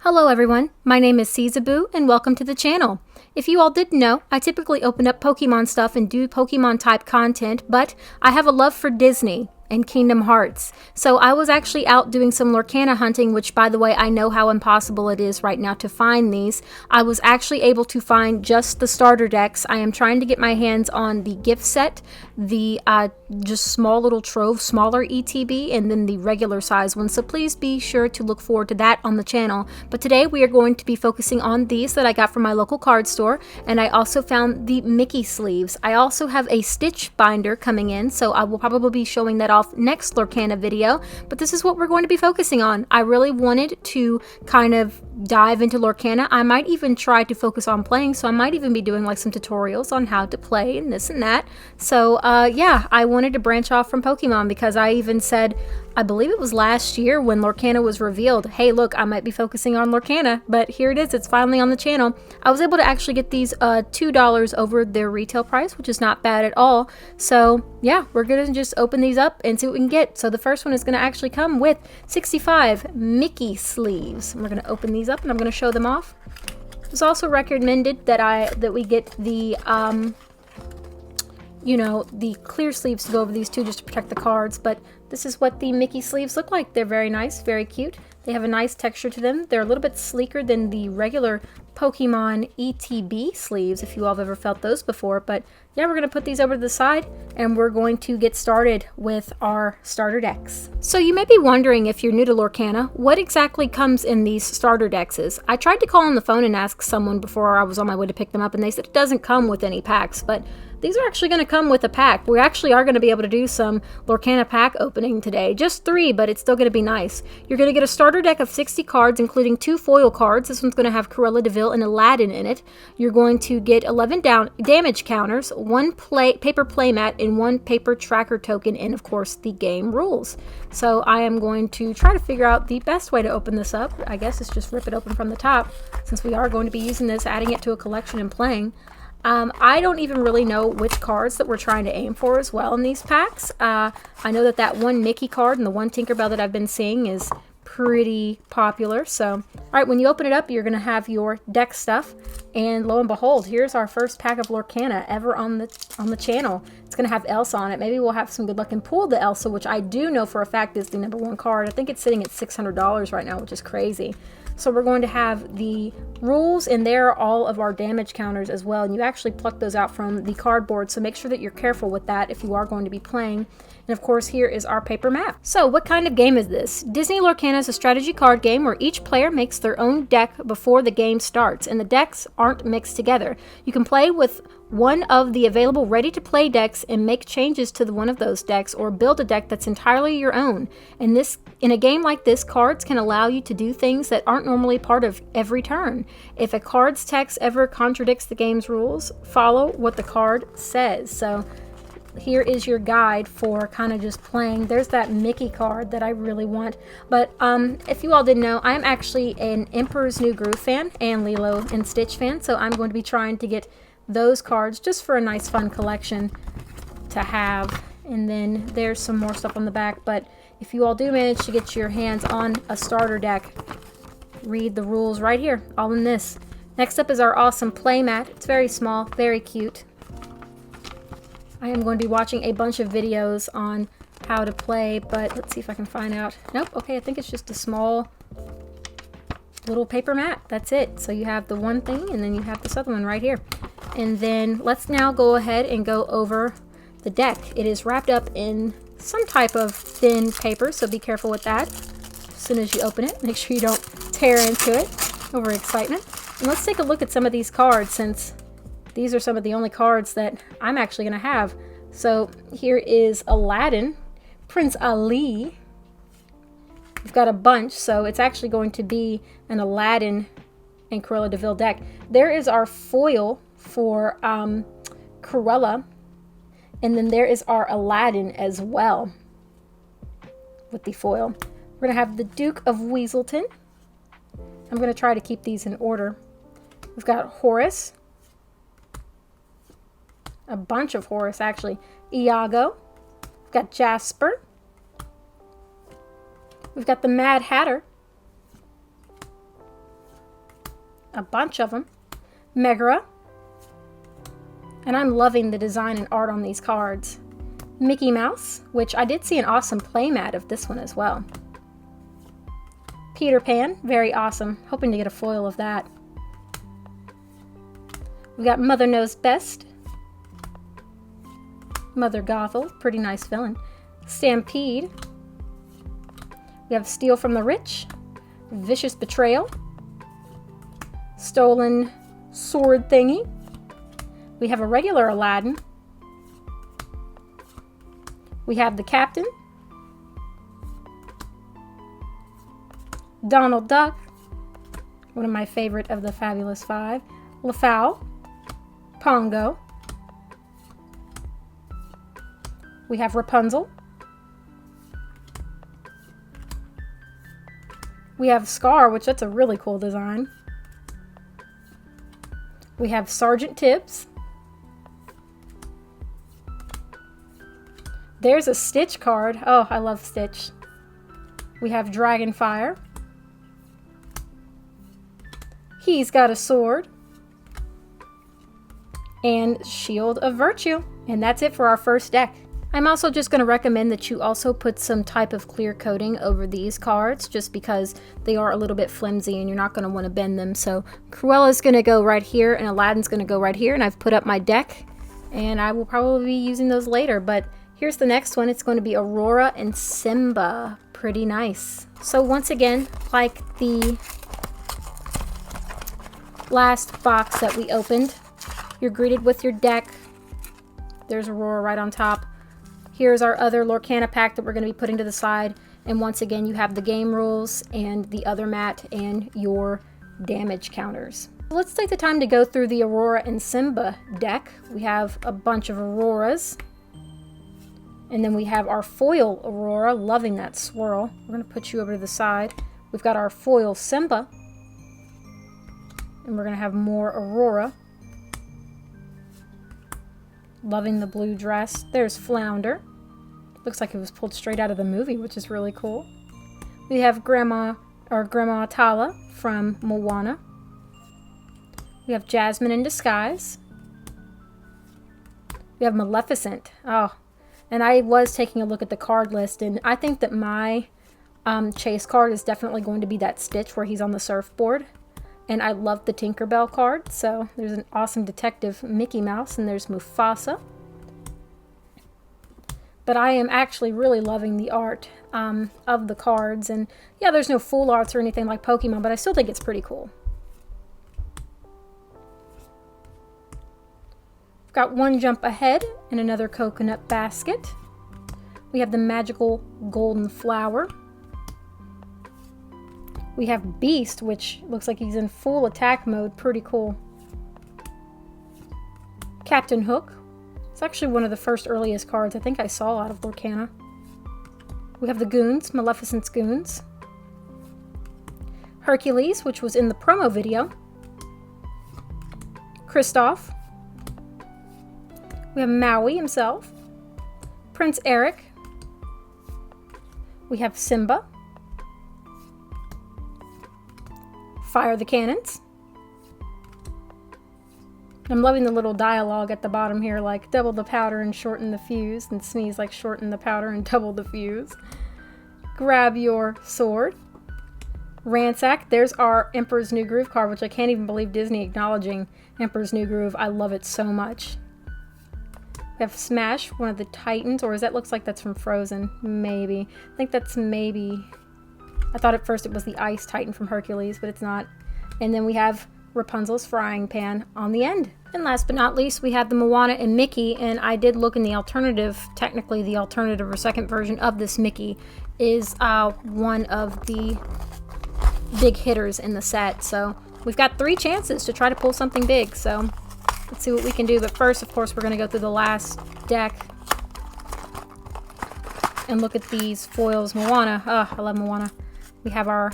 Hello everyone, my name is Caesaboo and welcome to the channel. If you all didn't know, I typically open up Pokemon stuff and do Pokemon type content, but I have a love for Disney and Kingdom Hearts. So I was actually out doing some Lorcana hunting, which by the way, I know how impossible it is right now to find these. I was actually able to find just the starter decks. I am trying to get my hands on the gift set, the just small little trove, smaller ETB, and then the regular size one. So please be sure to look forward to that on the channel. But today we are going to be focusing on these that I got from my local card store, and I also found the Mickey sleeves. I also have a Stitch binder coming in, so I will probably be showing that off next Lorcana video, but this is what we're going to be focusing on. I really wanted to kind of dive into Lorcana. I might even try to focus on playing, so I might even be doing like some tutorials on how to play and this and that. So yeah, I wanted to branch off from Pokemon because I even said, I believe it was last year when Lorcana was revealed, hey look, I might be focusing on Lorcana, but here it is, it's finally on the channel. I was able to actually get these $2 over their retail price, which is not bad at all. So yeah, we're gonna just open these up and see what we can get. So the first one is gonna actually come with 65 Mickey sleeves. We're gonna open these up and I'm gonna show them off. It's also recommended that we get the you know, the clear sleeves to go over these two just to protect the cards, but this is what the Mickey sleeves look like. They're very nice, very cute. They have a nice texture to them. They're a little bit sleeker than the regular Pokemon ETB sleeves, if you all have ever felt those before. But yeah, we're going to put these over to the side and we're going to get started with our starter decks. So you may be wondering, if you're new to Lorcana, what exactly comes in these starter decks is. I tried to call on the phone and ask someone before I was on my way to pick them up, and they said it doesn't come with any packs, but these are actually going to come with a pack. We actually are going to be able to do some Lorcana pack opening today. Just 3, but it's still going to be nice. You're going to get a starter deck of 60 cards, including 2 foil cards. This one's going to have Cruella de Vil and Aladdin in it. You're going to get 11 damage counters, 1 paper playmat, and 1 paper tracker token, and of course the game rules. So I am going to try to figure out the best way to open this up. I guess it's just rip it open from the top, since we are going to be using this, adding it to a collection and playing. I don't even really know which cards that we're trying to aim for as well in these packs. I know that one Mickey card and the one Tinkerbell that I've been seeing is pretty popular. So, all right, when you open it up, you're going to have your deck stuff. And lo and behold, here's our first pack of Lorcana ever on the channel. It's going to have Elsa on it. Maybe we'll have some good luck and pull the Elsa, which I do know for a fact is the #1 card. I think it's sitting at $600 right now, which is crazy. So we're going to have the rules, and there are all of our damage counters as well. And you actually pluck those out from the cardboard, so make sure that you're careful with that if you are going to be playing. And of course, here is our paper map. So what kind of game is this? Disney Lorcana is a strategy card game where each player makes their own deck before the game starts, and the decks aren't mixed together. You can play with one of the available ready-to-play decks and make changes to one of those decks, or build a deck that's entirely your own. And in a game like this, cards can allow you to do things that aren't normally part of every turn. If a card's text ever contradicts the game's rules, follow what the card says. So here is your guide for kind of just playing. There's that Mickey card that I really want. But if you all didn't know, I'm actually an Emperor's New Groove fan and Lilo and Stitch fan, so I'm going to be trying to get those cards just for a nice fun collection to have. And then there's some more stuff on the back, but if you all do manage to get your hands on a starter deck, read the rules right here, all in this. Next up is our awesome playmat. It's very small, very cute. I am going to be watching a bunch of videos on how to play, but let's see if I can find out. Nope, okay, I think it's just a small little paper mat. That's it. So you have the one thing, and then you have this other one right here. And then let's now go ahead and go over the deck. It is wrapped up in some type of thin paper, so be careful with that. As soon as you open it, make sure you don't tear into it over excitement. And let's take a look at some of these cards, since these are some of the only cards that I'm actually going to have. So here is Aladdin, Prince Ali. We've got a bunch, so it's actually going to be an Aladdin and Cruella de Vil deck. There is our foil for Cruella, and then there is our Aladdin as well with the foil. We're going to have the Duke of Weaselton. I'm going to try to keep these in order. We've got Horace, a bunch of Horace actually. Iago, we've got Jasper, we've got the Mad Hatter, a bunch of them. Megara. And I'm loving the design and art on these cards. Mickey Mouse, which I did see an awesome playmat of this one as well. Peter Pan, very awesome. Hoping to get a foil of that. We got Mother Knows Best. Mother Gothel, pretty nice villain. Stampede. We have Steal from the Rich. Vicious Betrayal. Stolen Sword Thingy. We have a regular Aladdin. We have the Captain. Donald Duck. One of my favorite of the Fabulous Five. LaFowl. Pongo. We have Rapunzel. We have Scar, which that's a really cool design. We have Sergeant Tibbs. There's a Stitch card. Oh, I love Stitch. We have Dragonfire. He's Got a Sword. And Shield of Virtue. And that's it for our first deck. I'm also just going to recommend that you also put some type of clear coating over these cards, just because they are a little bit flimsy and you're not going to want to bend them. So Cruella's going to go right here and Aladdin's going to go right here, and I've put up my deck and I will probably be using those later. But here's the next one. It's going to be Aurora and Simba. Pretty nice. So once again, like the last box that we opened, you're greeted with your deck. There's Aurora right on top. Here's our other Lorcana pack that we're going to be putting to the side. And once again, you have the game rules and the other mat and your damage counters. Let's take the time to go through the Aurora and Simba deck. We have a bunch of Auroras. And then we have our foil Aurora, loving that swirl. We're going to put you over to the side. We've got our foil Simba. And we're going to have more Aurora. Loving the blue dress. There's Flounder. Looks like it was pulled straight out of the movie, which is really cool. We have Grandma Tala from Moana. We have Jasmine in Disguise. We have Maleficent. Oh, and I was taking a look at the card list, and I think that my chase card is definitely going to be that Stitch where he's on the surfboard. And I love the Tinkerbell card. So there's an awesome detective Mickey Mouse, and there's Mufasa. But I am actually really loving the art of the cards. And yeah, there's no full arts or anything like Pokemon, but I still think it's pretty cool. We've got one jump ahead and another coconut basket. We have the magical golden flower. We have Beast, which looks like he's in full attack mode. Pretty cool. Captain Hook. It's actually one of the first earliest cards I think I saw out of Lorcana. We have the Goons, Maleficent's Goons. Hercules, which was in the promo video. Kristoff. We have Maui himself. Prince Eric. We have Simba. Fire the Cannons. I'm loving the little dialogue at the bottom here, like double the powder and shorten the fuse, and sneeze like shorten the powder and double the fuse. Grab your sword. Ransack. There's our Emperor's New Groove card, which I can't even believe Disney acknowledging Emperor's New Groove. I love it so much. We have Smash, one of the Titans, or is that looks like that's from Frozen? Maybe. I think that's maybe. I thought at first it was the Ice Titan from Hercules, but it's not. And then we have Rapunzel's frying pan on the end. And last but not least, we have the Moana and Mickey, and I did look in the alternative, technically the alternative or second version of this Mickey is one of the big hitters in the set. So we've got 3 chances to try to pull something big, so let's see what we can do. But first, of course, we're going to go through the last deck and look at these foils. Moana. Oh, I love Moana. We have our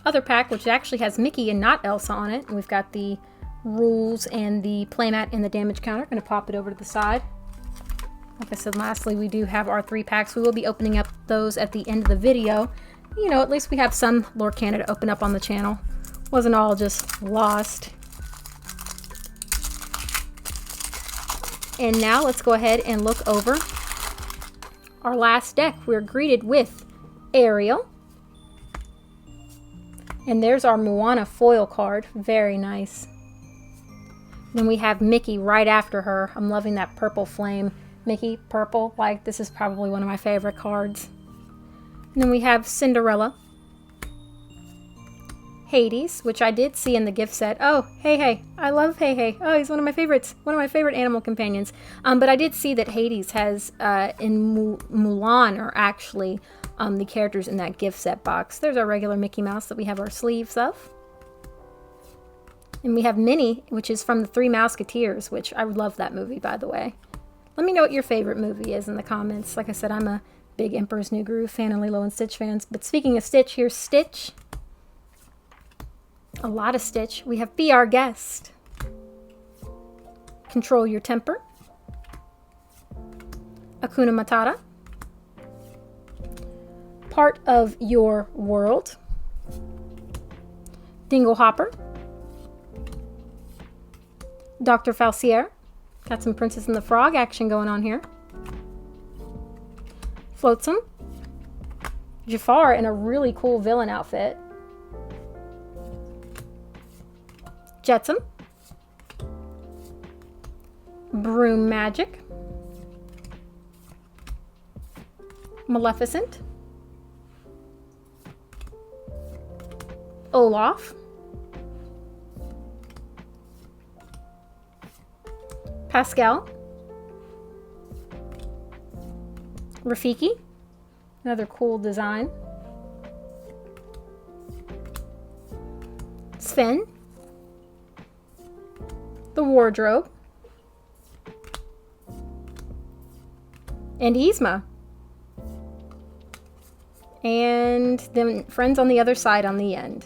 other pack, which actually has Mickey and not Elsa on it. And we've got the rules and the playmat and the damage counter. I'm going to pop it over to the side. Like I said, lastly, we do have our 3 packs. We will be opening up those at the end of the video. You know, at least we have some Lorcana to open up on the channel. Wasn't all just lost. And now let's go ahead and look over our last deck. We're greeted with Ariel. And there's our Moana foil card. Very nice. Then we have Mickey right after her. I'm loving that purple flame. Mickey, purple, like this is probably one of my favorite cards. And then we have Cinderella. Hades, which I did see in the gift set. Oh, Hey. I love Hey. Oh, he's one of my favorites. One of my favorite animal companions. But I did see that Hades has, in Mulan, are actually the characters in that gift set box. There's our regular Mickey Mouse that we have our sleeves of. And we have Minnie, which is from the Three Musketeers, which I love that movie, by the way. Let me know what your favorite movie is in the comments. Like I said, I'm a big Emperor's New Groove fan and Lilo and Stitch fans. But speaking of Stitch, here's Stitch. A lot of Stitch. We have Be Our Guest. Control Your Temper. Hakuna Matata. Part of Your World. Dingle Hopper. Dr. Falsier. Got some Princess and the Frog action going on here. Flotsam. Jafar in a really cool villain outfit. Jetsam. Broom Magic. Maleficent. Olaf. Pascal. Rafiki. Another cool design. Sven. The Wardrobe. And Yzma. And then Friends on the Other Side on the end.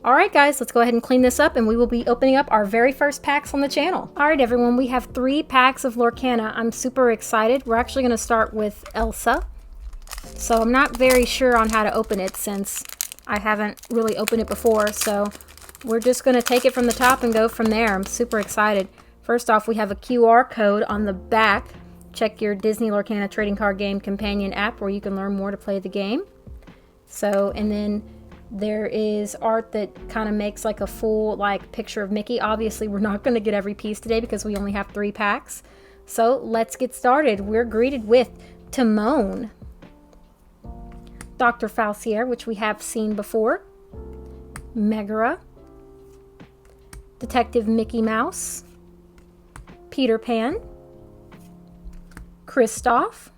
Alright guys, let's go ahead and clean this up and we will be opening up our very first packs on the channel. Alright everyone, we have 3 packs of Lorcana. I'm super excited. We're actually going to start with Elsa. So I'm not very sure on how to open it since I haven't really opened it before. So we're just going to take it from the top and go from there. I'm super excited. First off, we have a QR code on the back. Check your Disney Lorcana Trading Card Game Companion app where you can learn more to play the game. So, and then there is art that kind of makes like a full like picture of Mickey. Obviously, we're not going to get every piece today because we only have 3 packs. So let's get started. We're greeted with Timon, Dr. Falsier, which we have seen before, Megara, Detective Mickey Mouse, Peter Pan, Kristoff,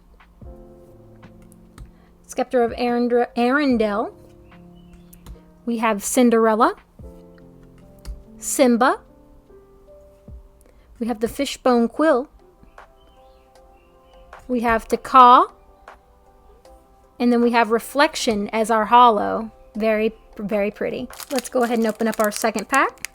Scepter of Arendelle. We have Cinderella, Simba. We have the Fishbone Quill. We have Taka. And then we have Reflection as our holo. Very, very pretty. Let's go ahead and open up our second pack.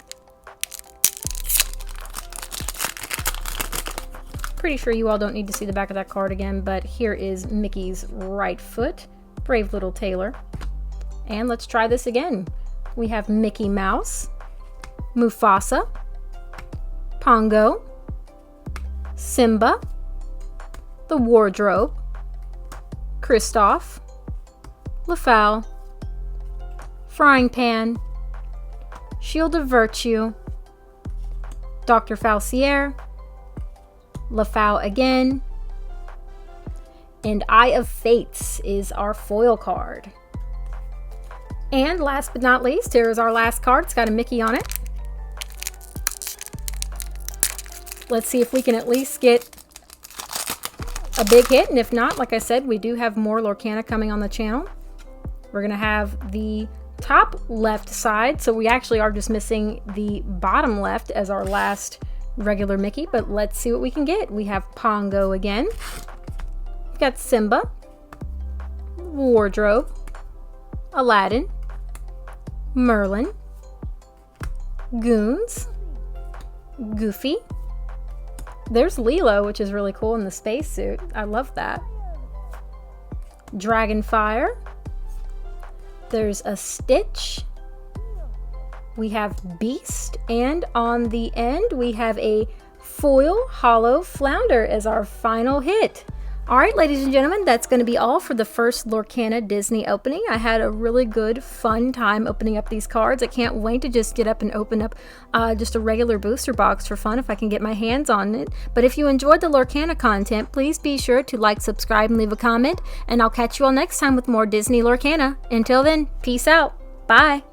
Pretty sure you all don't need to see the back of that card again, but here is Mickey's right foot. Brave little tailor. And let's try this again. We have Mickey Mouse, Mufasa, Pongo, Simba, the Wardrobe, Kristoff, Lefau, Frying Pan, Shield of Virtue, Dr. Falsier, Lefau again, and Eye of Fates is our foil card. And last but not least, here is our last card. It's got a Mickey on it. Let's see if we can at least get a big hit. And if not, like I said, we do have more Lorcana coming on the channel. We're going to have the top left side. So we actually are just missing the bottom left as our last regular Mickey. But let's see what we can get. We have Pongo again. We've got Simba, Wardrobe, Aladdin, Merlin, Goons, Goofy. There's Lilo, which is really cool in the spacesuit. I love that. Dragonfire. There's a Stitch. we have Beast, and on the end we have a foil hollow flounder as our final hit. Alright, ladies and gentlemen, that's going to be all for the first Lorcana Disney opening. I had a really good, fun time opening up these cards. I can't wait to just get up and open up just a regular booster box for fun if I can get my hands on it. But if you enjoyed the Lorcana content, please be sure to like, subscribe, and leave a comment. And I'll catch you all next time with more Disney Lorcana. Until then, peace out. Bye.